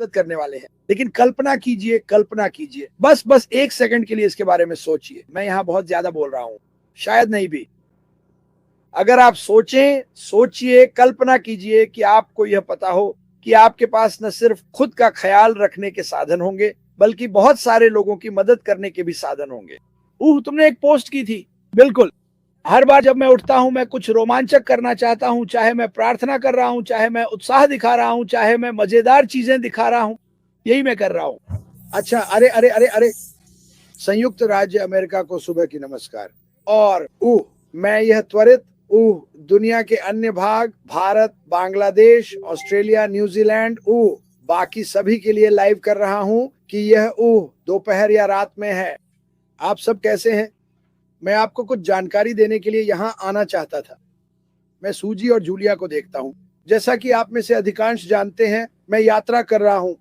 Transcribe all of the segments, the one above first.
मदद करने वाले हैं। लेकिन कल्पना कीजिए, बस 1 सेकंड के लिए इसके बारे में सोचिए। मैं यहाँ बहुत ज्यादा बोल रहा हूँ, शायद नहीं भी। अगर आप सोचिए, कल्पना कीजिए कि आपको यह पता हो कि आपके पास न सिर्फ खुद का ख्याल रखने के साधन होंगे, बल्कि बहुत सारे लोगों की मदद करने के भी साधन होंगे। तुमने एक पोस्ट की थी। बिल्कुल, हर बार जब मैं उठता हूं, मैं कुछ रोमांचक करना चाहता हूं, चाहे मैं प्रार्थना कर रहा हूं, चाहे मैं उत्साह दिखा रहा हूं, चाहे मैं मजेदार चीजें दिखा रहा हूं, यही मैं कर रहा हूं। अच्छा, अरे अरे अरे अरे, संयुक्त राज्य अमेरिका को सुबह की नमस्कार। और मैं यह त्वरित दुनिया के अन्य भाग, भारत, बांग्लादेश, ऑस्ट्रेलिया, न्यूजीलैंड, बाकी सभी के लिए लाइव कर रहा हूं कि यह दोपहर या रात में है। आप सब कैसे हैं? मैं आपको कुछ जानकारी देने के लिए यहाँ आना चाहता था। मैं सूजी और जूलिया को देखता हूँ। जैसा कि आप में से अधिकांश जानते हैं, मैं यात्रा कर रहा हूँ।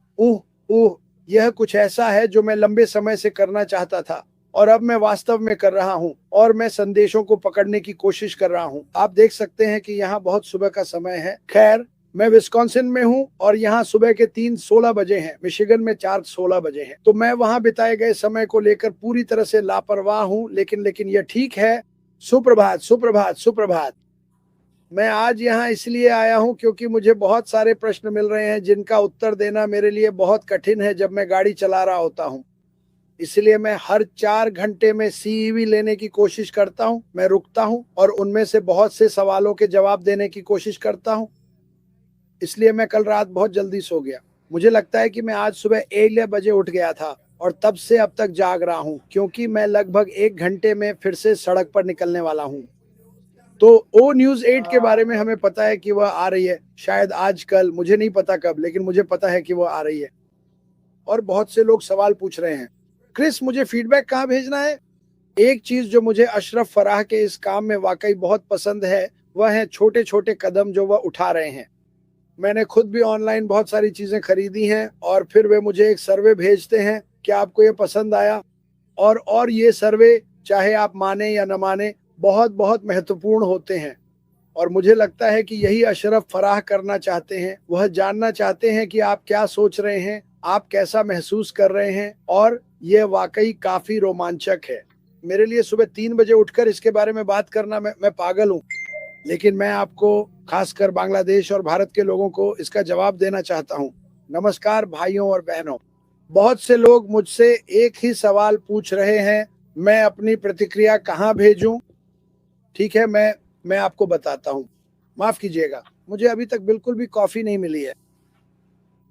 यह कुछ ऐसा है जो मैं लंबे समय से करना चाहता था और अब मैं वास्तव में कर रहा हूँ, और मैं संदेशों को पकड़ने की कोशिश कर रहा हूँ। आप देख सकते हैं कि यहाँ बहुत सुबह का समय है। खैर, मैं विस्कॉन्सिन में हूँ और यहाँ सुबह के 3:16 बजे हैं। मिशिगन में 4:16 बजे हैं। तो मैं वहां बिताए गए समय को लेकर पूरी तरह से लापरवाह हूँ, लेकिन यह ठीक है। सुप्रभात सुप्रभात सुप्रभात। मैं आज यहाँ इसलिए आया हूँ क्योंकि मुझे बहुत सारे प्रश्न मिल रहे हैं जिनका उत्तर देना मेरे लिए बहुत कठिन है जब मैं गाड़ी चला रहा होता हूँ। इसलिए मैं हर 4 घंटे में CEV लेने की कोशिश करता हूँ। मैं रुकता हूँ और उनमें से बहुत से सवालों के जवाब देने की कोशिश करता हूँ। इसलिए मैं कल रात बहुत जल्दी सो गया। मुझे लगता है कि मैं आज सुबह 1 बजे उठ गया था और तब से अब तक जाग रहा हूँ, क्योंकि मैं लगभग 1 घंटे में फिर से सड़क पर निकलने वाला हूँ। तो News 8 के बारे में हमें पता है कि वह आ रही है, शायद आज कल, मुझे नहीं पता कब, लेकिन मुझे पता है कि वह आ रही है। और बहुत से लोग सवाल पूछ रहे हैं, क्रिस मुझे फीडबैक कहाँ भेजना है? एक चीज जो मुझे अशरफ फराह के इस काम में वाकई बहुत पसंद है, वह है छोटे छोटे कदम जो वह उठा रहे हैं। मैंने खुद भी ऑनलाइन बहुत सारी चीजें खरीदी हैं और फिर वे मुझे एक सर्वे भेजते हैं, क्या आपको ये पसंद आया? और ये सर्वे, चाहे आप माने या न माने, बहुत बहुत महत्वपूर्ण होते हैं। और मुझे लगता है कि यही अशरफ फराह करना चाहते हैं। वह जानना चाहते हैं कि आप क्या सोच रहे हैं, आप कैसा महसूस कर रहे हैं, और यह वाकई काफी रोमांचक है। मेरे लिए सुबह 3 बजे उठकर इसके बारे में बात करना, मैं पागल हूँ। लेकिन मैं आपको, खासकर बांग्लादेश और भारत के लोगों को, इसका जवाब देना चाहता हूँ। नमस्कार भाइयों और बहनों। बहुत से लोग मुझसे एक ही सवाल पूछ रहे हैं, मैं अपनी प्रतिक्रिया कहाँ भेजूं? ठीक है, मैं आपको बताता हूँ। माफ कीजिएगा, मुझे अभी तक बिल्कुल भी कॉफी नहीं मिली है।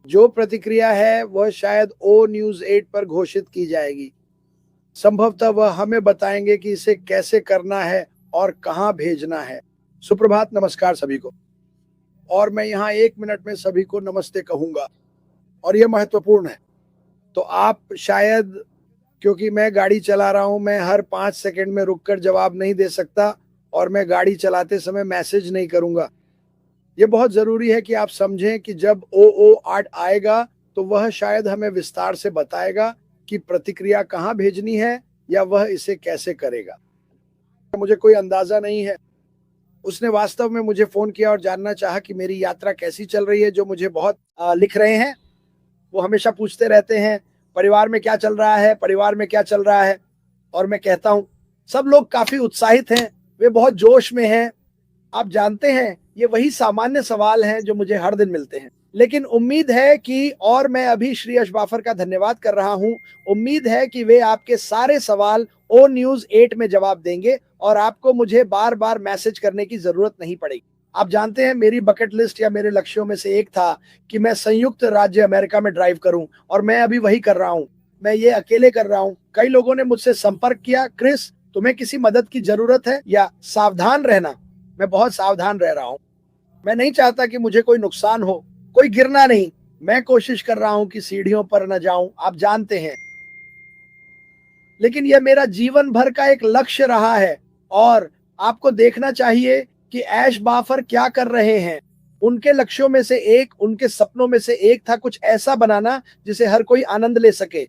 जो प्रतिक्रिया है वह शायद News 8 पर घोषित की जाएगी। संभवतः वह हमें बताएंगे कि इसे कैसे करना है और कहाँ भेजना है। सुप्रभात, नमस्कार सभी को। और मैं यहाँ 1 मिनट में सभी को नमस्ते कहूंगा, और यह महत्वपूर्ण है। तो आप शायद, क्योंकि मैं गाड़ी चला रहा हूं, मैं हर 5 सेकंड में रुककर जवाब नहीं दे सकता, और मैं गाड़ी चलाते समय मैसेज नहीं करूंगा। यह बहुत जरूरी है कि आप समझें कि जब OO8 आएगा तो वह शायद हमें विस्तार से बताएगा कि प्रतिक्रिया कहाँ भेजनी है या वह इसे कैसे करेगा। मुझे कोई अंदाजा नहीं है। उसने वास्तव में मुझे फोन किया और जानना चाहा कि मेरी यात्रा कैसी चल रही है, जो मुझे बहुत लिख रहे हैं। वो हमेशा पूछते रहते हैं, परिवार में क्या चल रहा है, परिवार में क्या चल रहा है। और मैं कहता हूँ, सब लोग काफी उत्साहित हैं, वे बहुत जोश में हैं। आप जानते हैं, ये वही सामान्य सवाल हैं जो मुझे हर दिन मिलते हैं। लेकिन उम्मीद है कि, और मैं अभी श्री अशबाफर का धन्यवाद कर रहा हूं, उम्मीद है कि वे आपके सारे सवाल News 8 में जवाब देंगे और आपको मुझे बार बार मैसेज करने की जरूरत नहीं पड़ेगी। आप जानते हैं, मेरी बकेट लिस्ट या मेरे लक्ष्यों में से एक था कि मैं संयुक्त राज्य अमेरिका में ड्राइव करूं, और मैं अभी वही कर रहा हूं। मैं ये अकेले कर रहा हूं। कई लोगों ने मुझसे संपर्क किया, क्रिस तुम्हें किसी मदद की जरूरत है या? सावधान रहना, मैं बहुत सावधान रह रहा हूं। मैं नहीं चाहता कि मुझे कोई नुकसान हो, कोई गिरना नहीं। मैं कोशिश कर रहा हूं कि सीढ़ियों पर न जाऊं, आप जानते हैं। लेकिन यह मेरा जीवन भर का एक लक्ष्य रहा है, और आपको देखना चाहिए कि ऐश बाफर क्या कर रहे हैं। उनके लक्ष्यों में से एक, उनके सपनों में से एक था कुछ ऐसा बनाना जिसे हर कोई आनंद ले सके।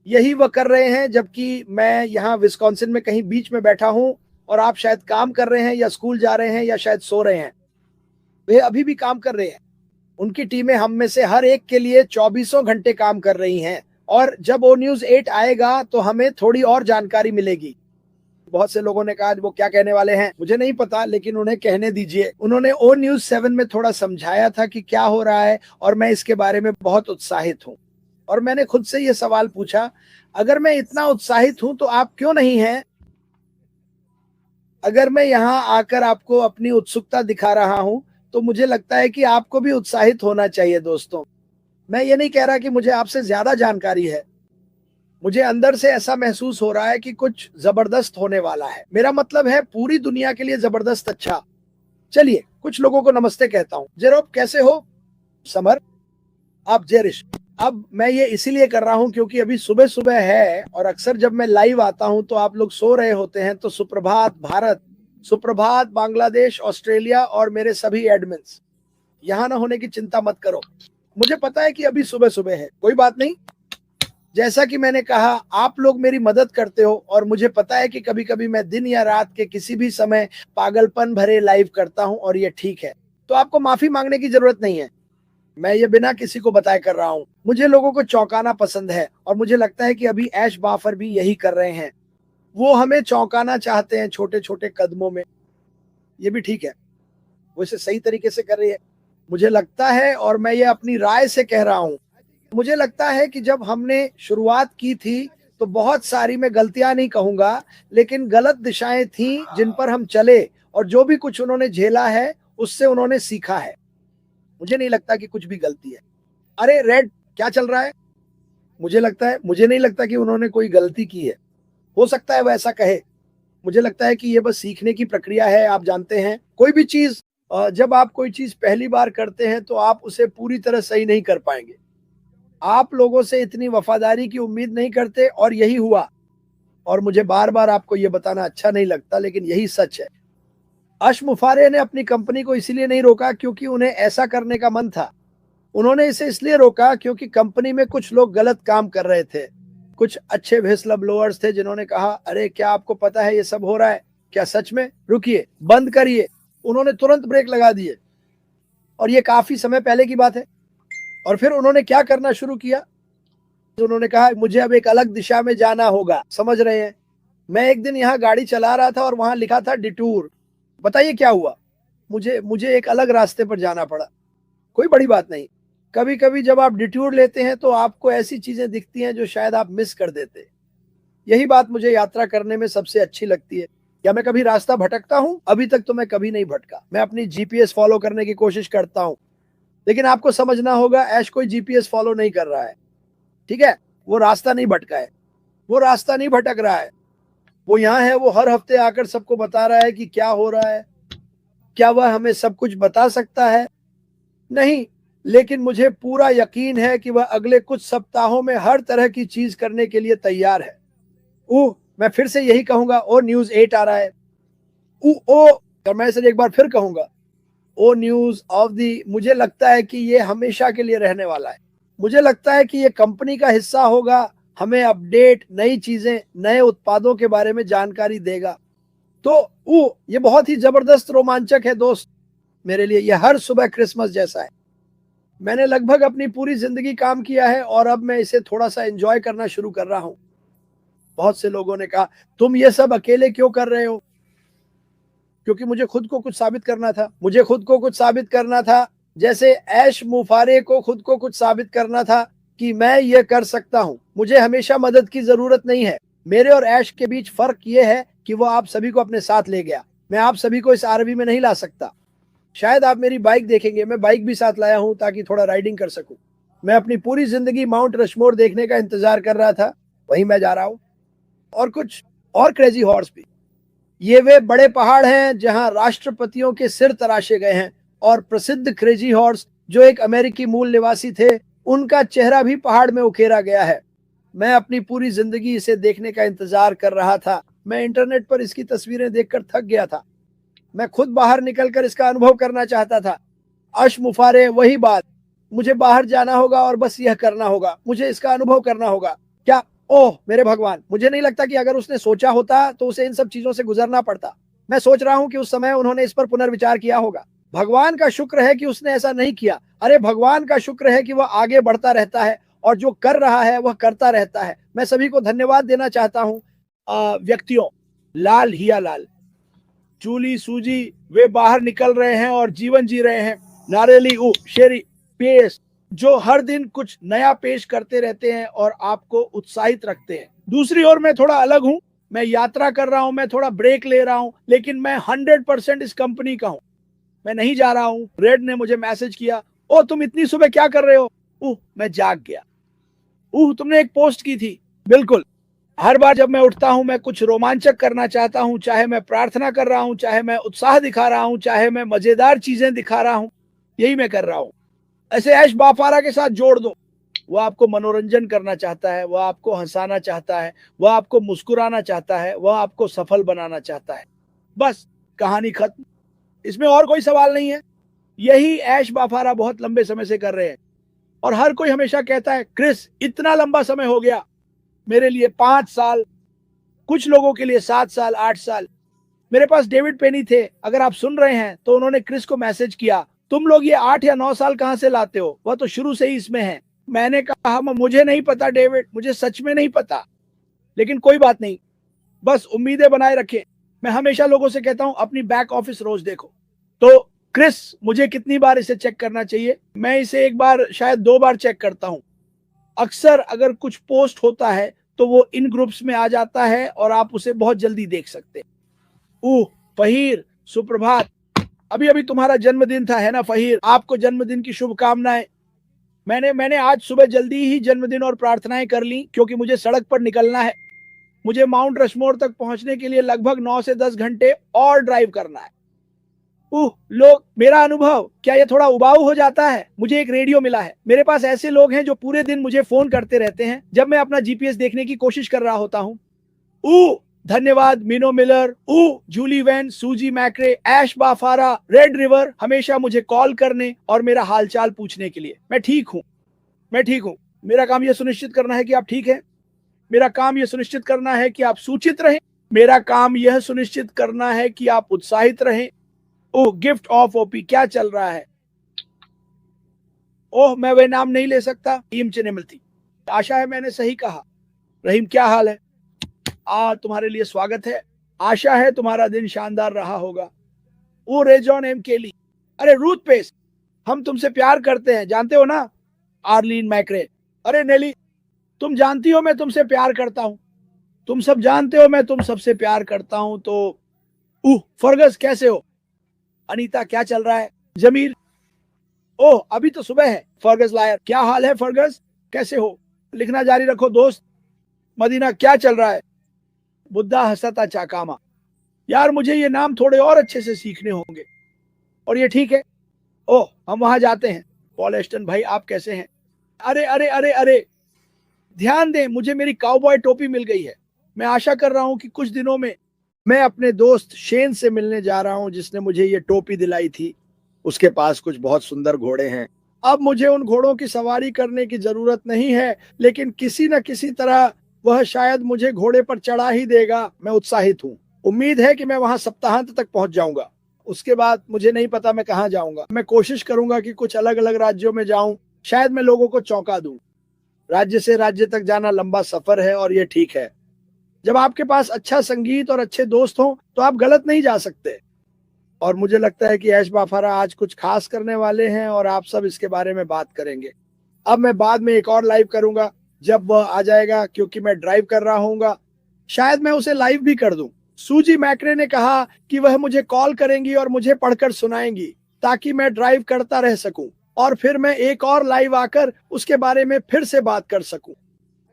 यही वह कर रहे हैं, जबकि मैं यहाँ विस्कॉन्सिन में कहीं बीच में बैठा हूँ और आप शायद काम कर रहे हैं या स्कूल जा रहे हैं या शायद सो रहे हैं। वे अभी भी काम कर रहे हैं। उनकी टीमें हम में से हर एक के लिए 24 घंटे काम कर रही हैं और जब ओ न्यूज 8 आएगा तो हमें थोड़ी और जानकारी मिलेगी। बहुत से लोगों ने कहा वो क्या कहने वाले हैं मुझे नहीं पता, लेकिन उन्हें कहने दीजिए। उन्होंने ओ न्यूज 7 में थोड़ा समझाया था कि क्या हो रहा है और मैं इसके बारे में बहुत उत्साहित हूं। और मैंने खुद से ये सवाल पूछा, अगर मैं इतना उत्साहित हूं तो आप क्यों नहीं हैं? अगर मैं यहां आकर आपको अपनी उत्सुकता दिखा रहा हूं तो मुझे लगता है कि आपको भी उत्साहित होना चाहिए। दोस्तों, मैं ये नहीं कह रहा कि मुझे आपसे ज्यादा जानकारी है, मुझे अंदर से ऐसा महसूस हो रहा है कि कुछ जबरदस्त होने वाला है। मेरा मतलब है पूरी दुनिया के लिए जबरदस्त। अच्छा, चलिए कुछ लोगों को नमस्ते कहता हूं। जेरोब कैसे हो? समर, आप जेरिश। अब मैं ये इसीलिए कर रहा हूं क्योंकि अभी सुबह सुबह है और अक्सर जब मैं लाइव आता हूं तो आप लोग सो रहे होते हैं। तो सुप्रभात भारत, सुप्रभात बांग्लादेश, ऑस्ट्रेलिया और मेरे सभी एडमिन्स। यहां ना होने की चिंता मत करो, मुझे पता है कि अभी सुबह सुबह है, कोई बात नहीं। जैसा कि मैंने कहा, आप लोग मेरी मदद करते हो और मुझे पता है कि कभी कभी मैं दिन या रात के किसी भी समय पागलपन भरे लाइव करता हूं और ये ठीक है, तो आपको माफी मांगने की जरूरत नहीं है। मैं ये बिना किसी को बताए कर रहा हूं। मुझे लोगों को चौंकाना पसंद है और मुझे लगता है कि अभी ऐश बाफर भी यही कर रहे हैं। वो हमें चौंकाना चाहते हैं छोटे छोटे कदमों में। ये भी ठीक है, वो इसे सही तरीके से कर रही है मुझे लगता है, और मैं ये अपनी राय से कह रहा हूं। मुझे लगता है कि जब हमने शुरुआत की थी तो बहुत सारी, मैं गलतियां नहीं कहूंगा, लेकिन गलत दिशाएं थी जिन पर हम चले, और जो भी कुछ उन्होंने झेला है उससे उन्होंने सीखा है। मुझे नहीं लगता कि कुछ भी गलती है। अरे रेड, क्या चल रहा है? मुझे नहीं लगता कि उन्होंने कोई गलती की है। हो सकता है वह ऐसा कहे, मुझे लगता है कि ये बस सीखने की प्रक्रिया है। आप जानते हैं, कोई भी चीज, जब आप कोई चीज पहली बार करते हैं तो आप उसे पूरी तरह सही नहीं कर पाएंगे। आप लोगों से इतनी वफादारी की उम्मीद नहीं करते और यही हुआ। और मुझे बार बार आपको ये बताना अच्छा नहीं लगता, लेकिन यही सच है। अश मुफारे ने अपनी कंपनी को इसीलिए नहीं रोका क्योंकि उन्हें ऐसा करने का मन था। उन्होंने इसे इसलिए रोका क्योंकि कंपनी में कुछ लोग गलत काम कर रहे थे। कुछ अच्छे व्हिस्ल ब्लोअर्स थे जिन्होंने कहा, अरे क्या आपको पता है ये सब हो रहा है? क्या सच में? रुकिए, बंद करिए। उन्होंने तुरंत ब्रेक लगा दिए, और ये काफी समय पहले की बात है। और फिर उन्होंने क्या करना शुरू किया? उन्होंने कहा, मुझे अब एक अलग दिशा में जाना होगा। समझ रहे हैं? मैं एक दिन यहाँ गाड़ी चला रहा था और वहां लिखा था डिटूर। बताइए क्या हुआ? मुझे एक अलग रास्ते पर जाना पड़ा। कोई बड़ी बात नहीं। कभी कभी जब आप डिटूर लेते हैं तो आपको ऐसी चीजें दिखती हैं जो शायद आप मिस कर देते। यही बात मुझे यात्रा करने में सबसे अच्छी लगती है। क्या मैं कभी रास्ता भटकता हूं? अभी तक तो मैं कभी नहीं भटका। मैं अपनी जीपीएस फॉलो करने की कोशिश करता हूं, लेकिन आपको समझना होगा, ऐश कोई जीपीएस फॉलो नहीं कर रहा है। ठीक है, वो रास्ता नहीं भटका है, वो रास्ता नहीं भटक रहा है। वो यहाँ है, वो हर हफ्ते आकर सबको बता रहा है कि क्या हो रहा है। क्या वह हमें सब कुछ बता सकता है? नहीं, लेकिन मुझे पूरा यकीन है कि वह अगले कुछ सप्ताहों में हर तरह की चीज करने के लिए तैयार है। मैं फिर से यही कहूंगा, ओ न्यूज 8 आ रहा है। और मैं इसे एक बार फिर कहूंगा, ओ न्यूज ऑफ दी। मुझे लगता है कि ये हमेशा के लिए रहने वाला है। मुझे लगता है कि ये कंपनी का हिस्सा होगा, हमें अपडेट, नई चीजें, नए उत्पादों के बारे में जानकारी देगा। तो ये बहुत ही जबरदस्त रोमांचक है दोस्त। मेरे लिए ये हर सुबह क्रिसमस जैसा है। मैंने लगभग अपनी पूरी जिंदगी काम किया है और अब मैं इसे थोड़ा सा एंजॉय करना शुरू कर रहा हूं। बहुत से लोगों ने कहा, तुम ये सब अकेले क्यों कर रहे हो? क्योंकि मुझे खुद को कुछ साबित करना था। मुझे खुद को कुछ साबित करना था, जैसे ऐश मुफारे को खुद को कुछ साबित करना था कि मैं ये कर सकता हूं। मुझे हमेशा मदद की जरूरत नहीं है। मेरे और ऐश के बीच फर्क ये है कि वो आप सभी को अपने साथ ले गया। मैं आप सभी को इस आरवी में नहीं ला सकता। शायद आप मेरी बाइक देखेंगे, मैं बाइक भी साथ लाया हूं ताकि थोड़ा राइडिंग कर सकूं। मैं अपनी पूरी जिंदगी माउंट रशमोर देखने का इंतजार कर रहा था, वहीं मैं जा रहा हूं। और कुछ और क्रेजी हॉर्स भी। ये वे बड़े पहाड़ हैं जहां राष्ट्रपतियों के सिर तराशे गए हैं, और प्रसिद्ध क्रेजी हॉर्स जो एक अमेरिकी मूल निवासी थे, उनका चेहरा भी पहाड़ में उकेरा गया है। मैं अपनी पूरी जिंदगी इसे देखने का इंतजार कर रहा था। मैं इंटरनेट पर इसकी तस्वीरें देखकर थक गया था। मैं खुद बाहर निकलकर इसका अनुभव करना चाहता था। अश मुफारे, वही बात। मुझे बाहर जाना होगा और बस यह करना होगा। मुझे इसका अनुभव करना होगा। क्या? ओह मेरे भगवान, मुझे नहीं लगता कि अगर उसने सोचा होता तो उसे इन सब चीजों से गुजरना पड़ता। मैं सोच रहा हूं कि उस समय उन्होंने इस पर पुनर्विचार किया होगा। भगवान का शुक्र है कि उसने ऐसा नहीं किया। अरे भगवान का शुक्र है कि वह आगे बढ़ता रहता है और जो कर रहा है वह करता रहता है। मैं सभी को धन्यवाद देना चाहता हूं। व्यक्तियों, लाल हिया लाल, जूली, सूजी, वे बाहर निकल रहे हैं और जीवन जी रहे हैं। नारेली, शेरी, पेश, जो हर दिन कुछ नया पेश करते रहते हैं और आपको उत्साहित रखते हैं। दूसरी ओर मैं थोड़ा अलग हूं, मैं यात्रा कर रहा हूं, मैं थोड़ा ब्रेक ले रहा हूं, लेकिन मैं 100% इस कंपनी का हूं। मैं नहीं जा रहा हूं। रेड ने मुझे मैसेज किया, ओ तुम इतनी सुबह क्या कर रहे हो? मैं जाग गया। तुमने एक पोस्ट की थी। बिल्कुल, हर बार जब मैं उठता हूं मैं कुछ रोमांचक करना चाहता हूं, चाहे मैं प्रार्थना कर रहा हूं, चाहे मैं उत्साह दिखा रहा हूं, चाहे मैं मजेदार चीजें दिखा रहा हूं, यही मैं कर रहा हूं। ऐसे ऐश बाफारा के साथ जोड़ दो। वो आपको मनोरंजन करना चाहता है, वह आपको हंसाना चाहता है, वह आपको मुस्कुराना चाहता है, वह आपको सफल बनाना चाहता है। बस कहानी खत्म। इसमें और कोई सवाल नहीं है। यही ऐश बाफारा बहुत लंबे समय से कर रहे हैं और हर कोई हमेशा कहता है क्रिस इतना लंबा समय हो गया। मेरे लिए 5 साल, कुछ लोगों के लिए 7 साल, 8 साल। मेरे पास डेविड पेनी थे, अगर आप सुन रहे हैं तो उन्होंने क्रिस को मैसेज किया, तुम लोग ये 8 या 9 साल कहां से लाते हो? वह तो शुरू से ही इसमें है। मैंने कहा मुझे नहीं पता डेविड, मुझे सच में नहीं पता, लेकिन कोई बात नहीं, बस उम्मीदें बनाए रखें। मैं हमेशा लोगों से कहता हूं अपनी बैक ऑफिस रोज देखो। तो क्रिस, मुझे कितनी बार इसे चेक करना चाहिए? मैं इसे एक बार, शायद 2 बार चेक करता हूं। अक्सर अगर कुछ पोस्ट होता है तो वो इन ग्रुप्स में आ जाता है और आप उसे बहुत जल्दी देख सकते हैं। फहीर, सुप्रभात। अभी अभी तुम्हारा जन्मदिन था, है ना फहीर? आपको जन्मदिन की शुभकामनाएं। मैंने आज सुबह जल्दी ही जन्मदिन और प्रार्थनाएं कर ली, क्योंकि मुझे सड़क पर निकलना है। मुझे माउंट रशमोर तक पहुंचने के लिए लगभग 9 से 10 घंटे और ड्राइव करना है। लोग, मेरा अनुभव क्या ये थोड़ा उबाऊ हो जाता है? मुझे एक रेडियो मिला है। मेरे पास ऐसे लोग हैं जो पूरे दिन मुझे फोन करते रहते हैं जब मैं अपना जीपीएस देखने की कोशिश कर रहा होता हूं। धन्यवाद मिनो मिलर, जूली वैन, सूजी मैक्रे, ऐश बाफारा, रेड रिवर, हमेशा मुझे कॉल करने और मेरा हालचाल पूछने के लिए। मैं ठीक हूं, मैं ठीक हूं। मेरा काम यह सुनिश्चित करना है कि आप ठीक हैं। मेरा काम यह सुनिश्चित करना है कि आप सूचित रहें। मेरा काम यह सुनिश्चित करना है कि आप उत्साहित रहें। गिफ्ट ऑफ ओपी, क्या चल रहा है? मैं वह नाम नहीं ले सकता। रहीम चेनेमल्ती, आशा है मैंने सही कहा। रहीम, क्या हाल है? तुम्हारे लिए स्वागत है। आशा है तुम्हारा दिन शानदार रहा होगा। रेजॉन एम केली, अरे रूथ पेस, हम तुमसे प्यार करते हैं, जानते हो ना? आर्लीन मैक्रे, अरे नेली, तुम जानती हो मैं तुमसे प्यार करता हूं। तुम सब जानते हो मैं तुम सबसे प्यार करता हूं। तो फर्गस, कैसे हो? अनीता, क्या चल रहा है? जमीर, अभी तो सुबह है। फर्गस लायर, क्या हाल है फर्गस, कैसे हो? लिखना जारी रखो दोस्त। मदीना, क्या चल रहा है? बुद्धा हसता चाकामा, यार मुझे ये नाम थोड़े और अच्छे से सीखने होंगे। और ये ठीक है। हम वहां जाते हैं। पॉल एस्टन भाई, आप कैसे हैं? अरे अरे अरे अरे, ध्यान दें, मुझे मेरी काउबॉय टोपी मिल गई है। मैं आशा कर रहा हूं कि कुछ दिनों में मैं अपने दोस्त शेन से मिलने जा रहा हूं, जिसने मुझे ये टोपी दिलाई थी। उसके पास कुछ बहुत सुंदर घोड़े हैं। अब मुझे उन घोड़ों की सवारी करने की जरूरत नहीं है, लेकिन किसी न किसी तरह वह शायद मुझे घोड़े पर चढ़ा ही देगा। मैं उत्साहित हूँ। उम्मीद है कि मैं वहां सप्ताहांत तक पहुंच जाऊंगा। उसके बाद मुझे नहीं पता मैं कहाँ जाऊंगा। मैं कोशिश करूंगा कि कुछ अलग अलग राज्यों में जाऊं। शायद मैं लोगों को चौंका दूं। राज्य से राज्य तक जाना लंबा सफर है और ये ठीक है। जब आपके पास अच्छा संगीत और अच्छे दोस्त हों तो आप गलत नहीं जा सकते। और मुझे लगता है कि ऐश बाफारा आज कुछ खास करने वाले हैं और आप सब इसके बारे में बात करेंगे। अब मैं बाद में एक और लाइव करूंगा जब वह आ जाएगा, क्योंकि मैं ड्राइव कर रहा हूँगा। शायद मैं उसे लाइव भी कर दूं। सूजी मैक्रे ने कहा कि वह मुझे कॉल करेंगी और मुझे पढ़कर सुनाएंगी, ताकि मैं ड्राइव करता रह सकूं और फिर मैं एक और लाइव आकर उसके बारे में फिर से बात कर सकूं।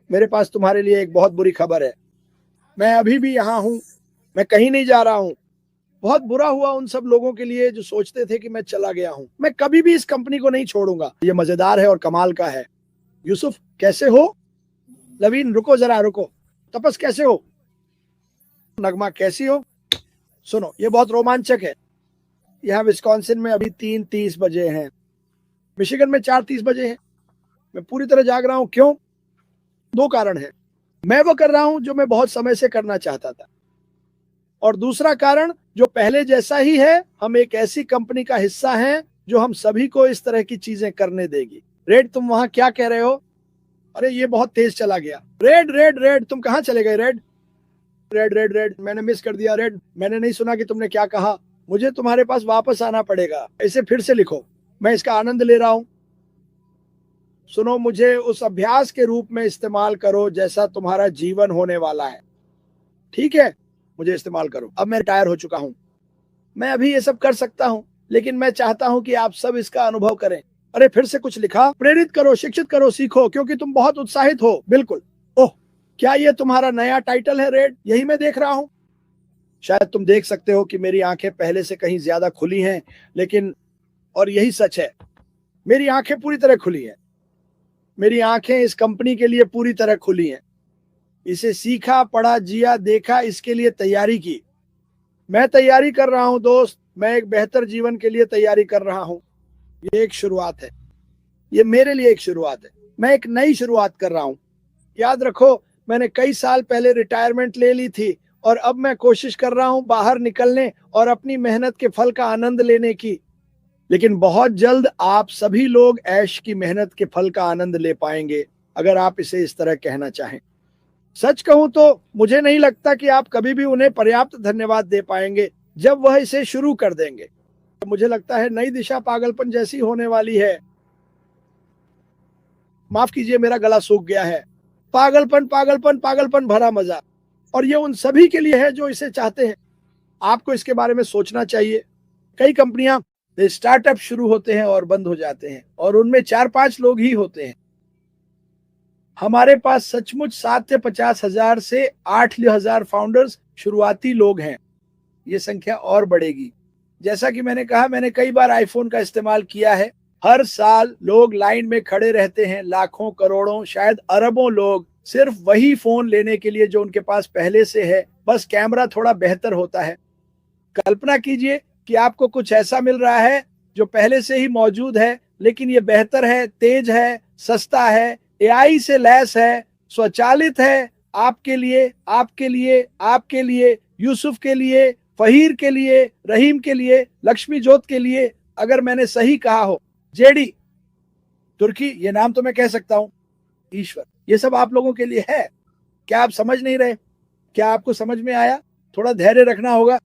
मेरे पास तुम्हारे लिए एक बहुत बुरी खबर है। मैं अभी भी यहाँ हूँ, मैं कहीं नहीं जा रहा हूँ। बहुत बुरा हुआ उन सब लोगों के लिए जो सोचते थे कि मैं चला गया हूँ। मैं कभी भी इस कंपनी को नहीं छोड़ूंगा। ये मजेदार है और कमाल का है। यूसुफ, कैसे हो? लवीन, रुको जरा रुको। तपस, कैसे हो? नगमा, कैसी हो? सुनो, ये बहुत रोमांचक है। यहाँ विस्कॉन्सिन में अभी 3:30 बजे हैं। मिशिगन में 4:30 बजे हैं। मैं पूरी तरह जाग रहा हूँ। क्यों? 2 कारण हैं। मैं वो कर रहा हूँ जो मैं बहुत समय से करना चाहता था। और दूसरा कारण जो पहले जैसा ही है, हम एक ऐसी कंपनी का हिस्सा हैं जो हम सभी को इस तरह की चीजें करने देगी। रेड, तुम वहां क्या कह रहे हो? अरे ये बहुत तेज चला गया। रेड रेड रेड, तुम कहां चले गए? रेड रेड रेड रेड, मैंने मिस कर दिया। रेड, मैंने नहीं सुना कि तुमने क्या कहा। मुझे तुम्हारे पास वापस आना पड़ेगा। इसे फिर से लिखो, मैं इसका आनंद ले रहा हूं। सुनो, मुझे उस अभ्यास के रूप में इस्तेमाल करो जैसा तुम्हारा जीवन होने वाला है। ठीक है, मुझे इस्तेमाल करो। अब मैं रिटायर हो चुका हूं, मैं अभी ये सब कर सकता हूं, लेकिन मैं चाहता हूं कि आप सब इसका अनुभव करें। अरे फिर से कुछ लिखा। प्रेरित करो, शिक्षित करो, सीखो, क्योंकि तुम बहुत उत्साहित हो। बिल्कुल। ओह, क्या ये तुम्हारा नया टाइटल है रेड? यही मैं देख रहा हूं। शायद तुम देख सकते हो कि मेरी आंखें पहले से कहीं ज्यादा खुली हैं, लेकिन और यही सच है, मेरी आंखें पूरी तरह खुली हैं। मेरी आंखें इस कंपनी के लिए पूरी तरह खुली हैं। इसे सीखा, पढ़ा, जिया, देखा, इसके लिए तैयारी की। मैं तैयारी कर रहा हूं दोस्त, मैं एक बेहतर जीवन के लिए तैयारी कर रहा हूं। ये एक शुरुआत है, ये मेरे लिए एक शुरुआत है। मैं एक नई शुरुआत कर रहा हूं। याद रखो, मैंने कई साल पहले रिटायरमेंट ले ली थी और अब मैं कोशिश कर रहा हूं बाहर निकलने और अपनी मेहनत के फल का आनंद लेने की। लेकिन बहुत जल्द आप सभी लोग ऐश की मेहनत के फल का आनंद ले पाएंगे, अगर आप इसे इस तरह कहना चाहें। सच कहूं तो मुझे नहीं लगता कि आप कभी भी उन्हें पर्याप्त धन्यवाद दे पाएंगे जब वह इसे शुरू कर देंगे। मुझे लगता है नई दिशा पागलपन जैसी होने वाली है। माफ कीजिए, मेरा गला सूख गया है। पागलपन पागलपन पागलपन भरा मजा, और ये उन सभी के लिए है जो इसे चाहते हैं। आपको इसके बारे में सोचना चाहिए। कई कंपनियां, स्टार्टअप शुरू होते हैं और बंद हो जाते हैं, और उनमें 4-5 लोग ही होते हैं। हमारे पास सचमुच 7 से 50,000 से 8,000 फाउंडर्स शुरुआती लोग हैं। ये संख्या और बढ़ेगी। जैसा कि मैंने कहा, मैंने कई बार आईफोन का इस्तेमाल किया है। हर साल लोग लाइन में खड़े रहते हैं, लाखों, करोड़ों, शायद अरबों लोग, सिर्फ वही फोन लेने के लिए जो उनके पास पहले से है, बस कैमरा थोड़ा बेहतर होता है। कल्पना कीजिए कि आपको कुछ ऐसा मिल रहा है जो पहले से ही मौजूद है, लेकिन ये बेहतर है, तेज है, सस्ता है, एआई से लैस है, स्वचालित है, आपके लिए, आपके लिए, आपके लिए, यूसुफ के लिए, फहीर के लिए, रहीम के लिए, लक्ष्मी जोत के लिए, अगर मैंने सही कहा हो। जेडी, तुर्की, ये नाम तो मैं कह सकता हूं। ईश्वर, ये सब आप लोगों के लिए है। क्या आप समझ नहीं रहे? क्या आपको समझ में आया? थोड़ा धैर्य रखना होगा।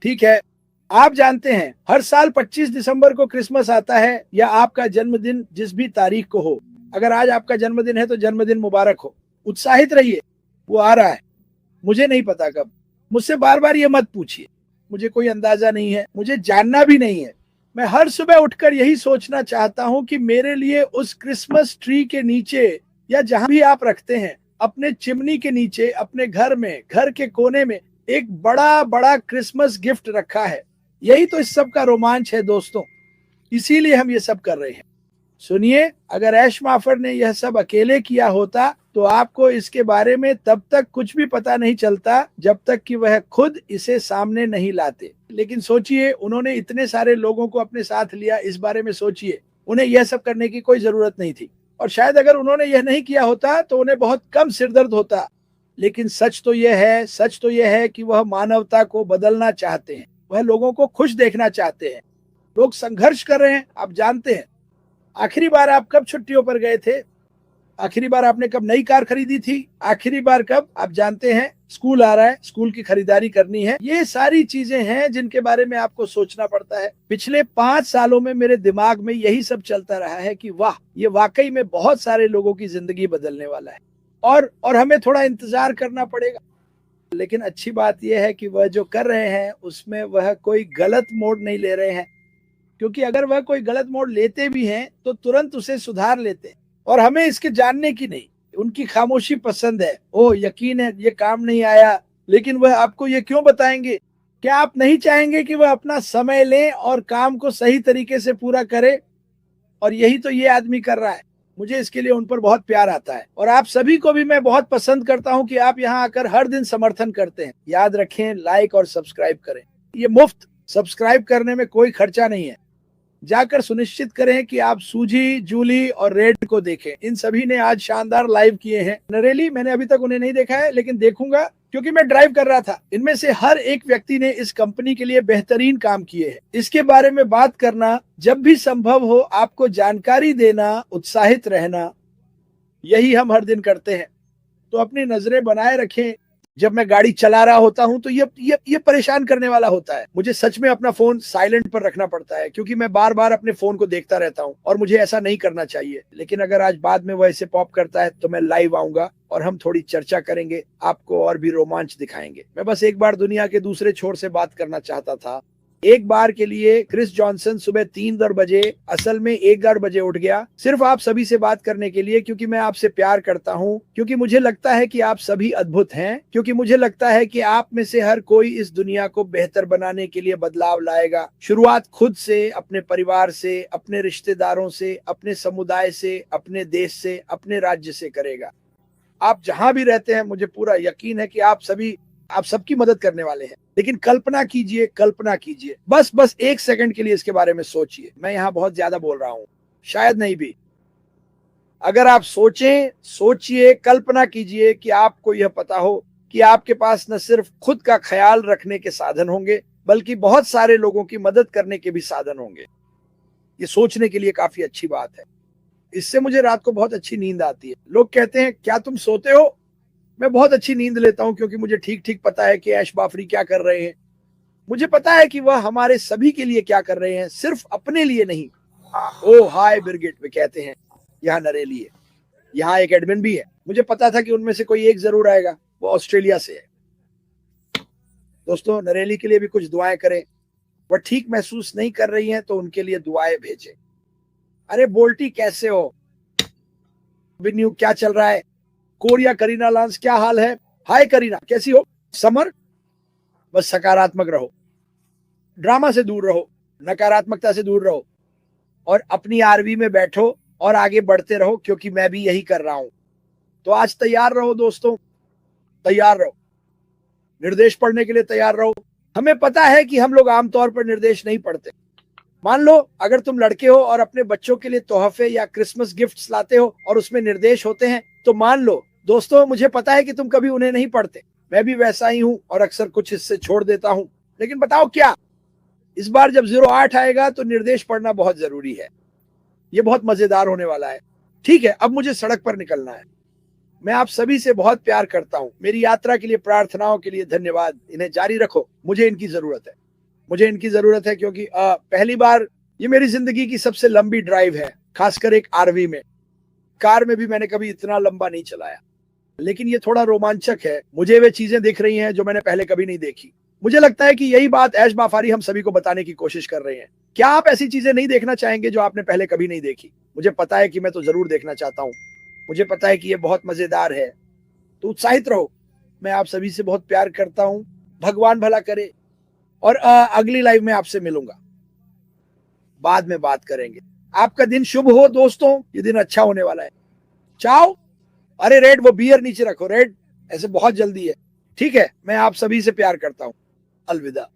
ठीक है, आप जानते हैं हर साल 25 दिसंबर को क्रिसमस आता है, या आपका जन्मदिन जिस भी तारीख को हो। अगर आज आपका जन्मदिन है तो जन्मदिन मुबारक हो। उत्साहित रहिए, वो आ रहा है। मुझे नहीं पता कब, मुझसे बार बार ये मत पूछिए, मुझे कोई अंदाजा नहीं है, मुझे जानना भी नहीं है। मैं हर सुबह उठकर यही सोचना चाहता हूं कि मेरे लिए उस क्रिसमस ट्री के नीचे, या जहां भी आप रखते हैं, अपने चिमनी के नीचे, अपने घर में, घर के कोने में एक बड़ा बड़ा क्रिसमस गिफ्ट रखा है। यही तो इस सब का रोमांच है दोस्तों, इसीलिए हम ये सब कर रहे हैं। सुनिए, अगर ऐश माफर ने यह सब अकेले किया होता तो आपको इसके बारे में तब तक कुछ भी पता नहीं चलता जब तक कि वह खुद इसे सामने नहीं लाते। लेकिन सोचिए, उन्होंने इतने सारे लोगों को अपने साथ लिया। इस बारे में सोचिए, उन्हें यह सब करने की कोई जरूरत नहीं थी, और शायद अगर उन्होंने यह नहीं किया होता तो उन्हें बहुत कम सिरदर्द होता। लेकिन सच तो यह है कि वह मानवता को बदलना चाहते हैं, वह लोगों को खुश देखना चाहते हैं। लोग संघर्ष कर रहे हैं, आप जानते हैं। आखिरी बार आप कब छुट्टियों पर गए थे? आखिरी बार आपने कब नई कार खरीदी थी? आखिरी बार कब? आप जानते हैं, स्कूल आ रहा है, स्कूल की खरीदारी करनी है। ये सारी चीजें हैं जिनके बारे में आपको सोचना पड़ता है। पिछले 5 सालों में मेरे दिमाग में यही सब चलता रहा है कि वाह, ये वाकई में बहुत सारे लोगों की जिंदगी बदलने वाला है, और हमें थोड़ा इंतजार करना पड़ेगा। लेकिन अच्छी बात यह है कि वह जो कर रहे हैं उसमें वह कोई गलत मोड़ नहीं ले रहे हैं, क्योंकि अगर वह कोई गलत मोड़ लेते भी हैं तो तुरंत उसे सुधार लेते हैं, और हमें इसके जानने की नहीं, उनकी खामोशी पसंद है। ओह, यकीन है ये काम नहीं आया, लेकिन वह आपको ये क्यों बताएंगे? क्या आप नहीं चाहेंगे कि वह अपना समय लें और काम को सही तरीके से पूरा करे? और यही तो ये आदमी कर रहा है। मुझे इसके लिए उन पर बहुत प्यार आता है, और आप सभी को भी मैं बहुत पसंद करता हूं कि आप यहाँ आकर हर दिन समर्थन करते हैं। याद रखें, लाइक और सब्सक्राइब करें। ये मुफ्त, सब्सक्राइब करने में कोई खर्चा नहीं है। जाकर सुनिश्चित करें कि आप सूजी, जूली और रेड को देखें। इन सभी ने आज शानदार लाइव किए हैं। नरेली, मैंने अभी तक उन्हें नहीं देखा है, लेकिन देखूंगा। क्योंकि मैं ड्राइव कर रहा था। इनमें से हर एक व्यक्ति ने इस कंपनी के लिए बेहतरीन काम किए हैं। इसके बारे में बात करना, जब भी संभव हो आपको जानकारी देना, उत्साहित रहना, यही हम हर दिन करते हैं। तो अपनी नजरें बनाए रखें। जब मैं गाड़ी चला रहा होता हूं तो ये परेशान करने वाला होता है। मुझे सच में अपना फोन साइलेंट पर रखना पड़ता है, क्योंकि मैं बार बार अपने फोन को देखता रहता हूं और मुझे ऐसा नहीं करना चाहिए। लेकिन अगर आज बाद में वो ऐसे पॉप करता है तो मैं लाइव आऊंगा और हम थोड़ी चर्चा करेंगे, आपको और भी रोमांच दिखाएंगे। मैं बस एक बार दुनिया के दूसरे छोर से बात करना चाहता था। एक बार के लिए क्रिस जॉनसन सुबह 3 बजे, असल में 1 बजे उठ गया, सिर्फ आप सभी से बात करने के लिए, क्योंकि मैं आपसे प्यार करता हूं, क्योंकि मुझे लगता है कि आप सभी अद्भुत हैं, क्योंकि मुझे लगता है कि आप में से हर कोई इस दुनिया को बेहतर बनाने के लिए बदलाव लाएगा। शुरुआत खुद से, अपने परिवार से, अपने रिश्तेदारों से, अपने समुदाय से, अपने देश से, अपने राज्य से करेगा। आप जहां भी रहते हैं, मुझे पूरा यकीन है कि आप सबकी मदद करने वाले हैं। लेकिन कल्पना कीजिए, बस 1 सेकंड के लिए इसके बारे में सोचिए। मैं यहाँ बहुत ज्यादा बोल रहा हूँ, शायद नहीं भी। अगर आप सोचिए, कल्पना कीजिए कि आपको यह पता हो कि आपके पास न सिर्फ खुद का ख्याल रखने के साधन होंगे, बल्कि बहुत सारे लोगों की मदद करने के भी साधन होंगे। ये सोचने के लिए काफी अच्छी बात है। इससे मुझे रात को बहुत अच्छी नींद आती है। लोग कहते हैं, क्या तुम सोते हो? मैं बहुत अच्छी नींद लेता हूं, क्योंकि मुझे ठीक ठीक पता है कि ऐश बाफरी क्या कर रहे हैं। मुझे पता है कि वह हमारे सभी के लिए क्या कर रहे हैं, सिर्फ अपने लिए नहीं। ओ हाय ब्रिगेड में कहते हैं, यहाँ नरेली है, यहाँ एक एडमिन भी है। मुझे पता था कि उनमें से कोई एक जरूर आएगा, वो ऑस्ट्रेलिया से है। दोस्तों, नरेली के लिए भी कुछ दुआएं करें। वह ठीक महसूस नहीं कर रही हैं, तो उनके लिए दुआएं भेजें। अरे बोल्टी, कैसे हो? विन्यू, क्या चल रहा है? कोरिया, करीना लांस, क्या हाल है? हाय करीना, कैसी हो? समर, बस सकारात्मक रहो, ड्रामा से दूर रहो, नकारात्मकता से दूर रहो, और अपनी आरवी में बैठो और आगे बढ़ते रहो, क्योंकि मैं भी यही कर रहा हूं। तो आज तैयार रहो दोस्तों, तैयार रहो, निर्देश पढ़ने के लिए तैयार रहो। हमें पता है कि हम लोग आमतौर पर निर्देश नहीं पढ़ते। मान लो अगर तुम लड़के हो और अपने बच्चों के लिए तोहफे या क्रिसमस गिफ्ट्स लाते हो और उसमें निर्देश होते हैं, तो मान लो दोस्तों, मुझे पता है कि तुम कभी उन्हें नहीं पढ़ते। मैं भी वैसा ही हूं और अक्सर कुछ हिस्से छोड़ देता हूं। लेकिन बताओ क्या, इस बार जब 08 आएगा तो निर्देश पढ़ना बहुत जरूरी है। ये बहुत मजेदार होने वाला है। ठीक है, अब मुझे सड़क पर निकलना है। मैं आप सभी से बहुत प्यार करता हूं। मेरी यात्रा के लिए, प्रार्थनाओं के लिए धन्यवाद। इन्हें जारी रखो, मुझे इनकी जरूरत है, क्योंकि पहली बार ये मेरी जिंदगी की सबसे लंबी ड्राइव है, खासकर एक आरवी में। कार में भी मैंने कभी इतना लंबा नहीं चलाया, लेकिन ये थोड़ा रोमांचक है। मुझे वे चीजें दिख रही हैं जो मैंने पहले कभी नहीं देखी। मुझे लगता है कि यही बात ऐश बाफारी हम सभी को बताने की कोशिश कर रहे हैं। क्या आप ऐसी चीजें नहीं देखना चाहेंगे जो आपने पहले कभी नहीं देखी? मुझे पता है कि मैं तो जरूर देखना चाहता हूँ। मुझे पता है कि ये बहुत मजेदार है। तो उत्साहित रहो। मैं आप सभी से बहुत प्यार करता हूँ। भगवान भला करे, और अगली लाइव में आपसे मिलूंगा, बाद में बात करेंगे। आपका दिन शुभ हो दोस्तों, ये दिन अच्छा होने वाला है। चाओ। अरे रेड, वो बियर नीचे रखो रेड, ऐसे बहुत जल्दी है। ठीक है, मैं आप सभी से प्यार करता हूं। अलविदा।